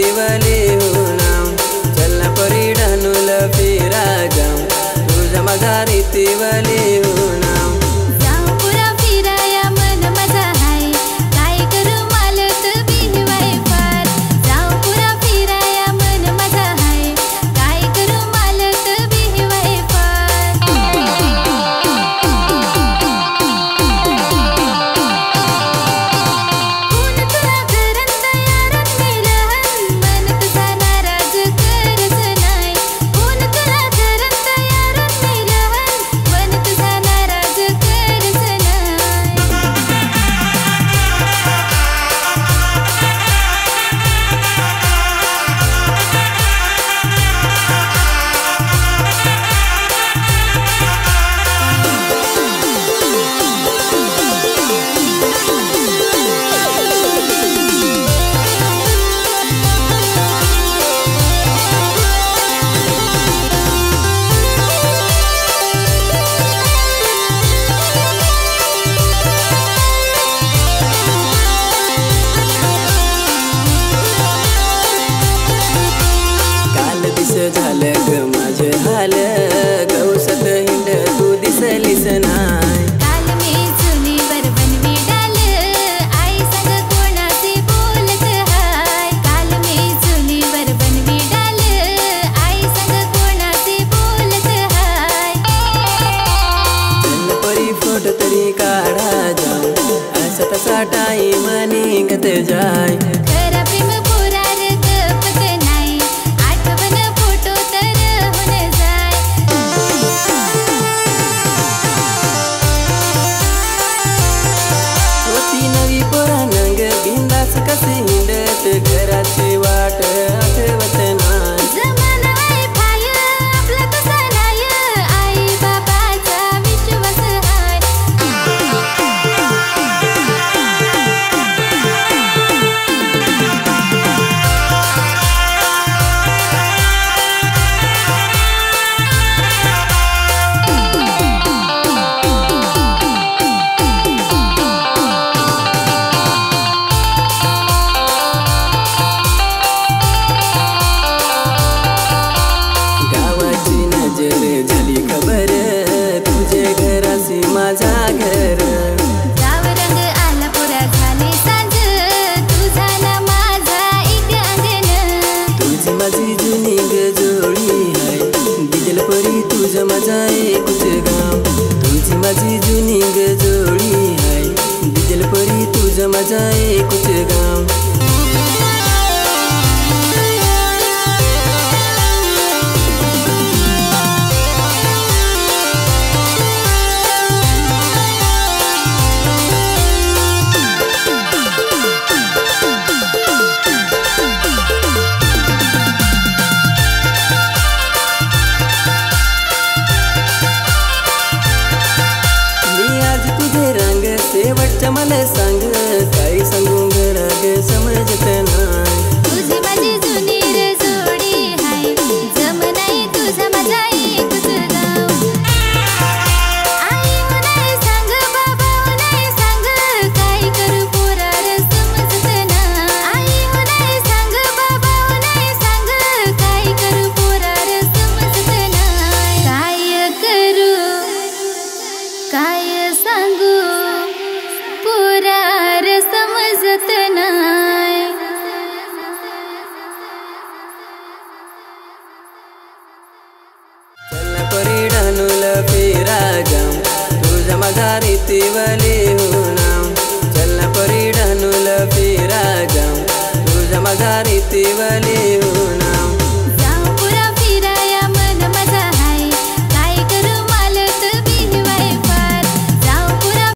रितीवली होनाम चलना परी डानुल फिरा जाऊं तुझ्या माझा रितीवली होनाम जाऊं पुरा फिराया मन माझा हाय काय करू मालत बिनवाय फार जाऊं पुरा फिराया मन माझा हाय काय करू मालत बिनवाय फार कोण तुला करन तयार मिलन मन तुझा नाराज करत नाही कोण तुला करन तयार मिलन मन तुझा नाराज करत नाही काल दिस झालं ग माझे हाल गवसत हिंड तू दिसलीस नाय काल मी चुलीवर बनवी डाल आई संग कोणाशी बोलत हाय काल मी चुलीवर बनवी डाल आई संग कोणाशी बोलत हाय चल परी फोटो तरी काढा जाऊं असा तसा टाईम निघत जाय खरा प्रेम पुरार गपत नाही आठवण फोटो तर होऊन जाय होती नवी पोरानंग बिंदास कसे हिंडत घराची वाट आठवत नाय जमाना आहे फाय आपला कसा नाही आई बाबाचा विश्वास हाय गावाची नजर झाली खबर तुझे घराशी माझा घर जाव रंग आला पुरा झाली सांज तू झाला माझा एक अंगण तुझी माझी जुनी ग जोडी हाय डिजल परी तुझं माझा एकच गाव तुझी माझी जुनी ग जोडी हाय डिजल परी तुझं माझा एकच गाव मी आज तुझे रंग शेवटच्या मला सांग काही सांगू घराग समजत नाय तुझी माझी जुनी रे जोडी हाय जम नाही तुझा माझा एकच गाव आई नाही सांग बाबा नाही सांग काय करू पुरार समजत नाही आई नाही सांग बाबा नाही सांग काय करू पुरार समजत नाही काय करू काय सांगू पुरार समजत नाही चल परी डानुल फिरा जाऊं तुझ्या माझा रितीवली होनाम चल परी डानुल फिरा जाऊं तुझ्या माझा रितीवली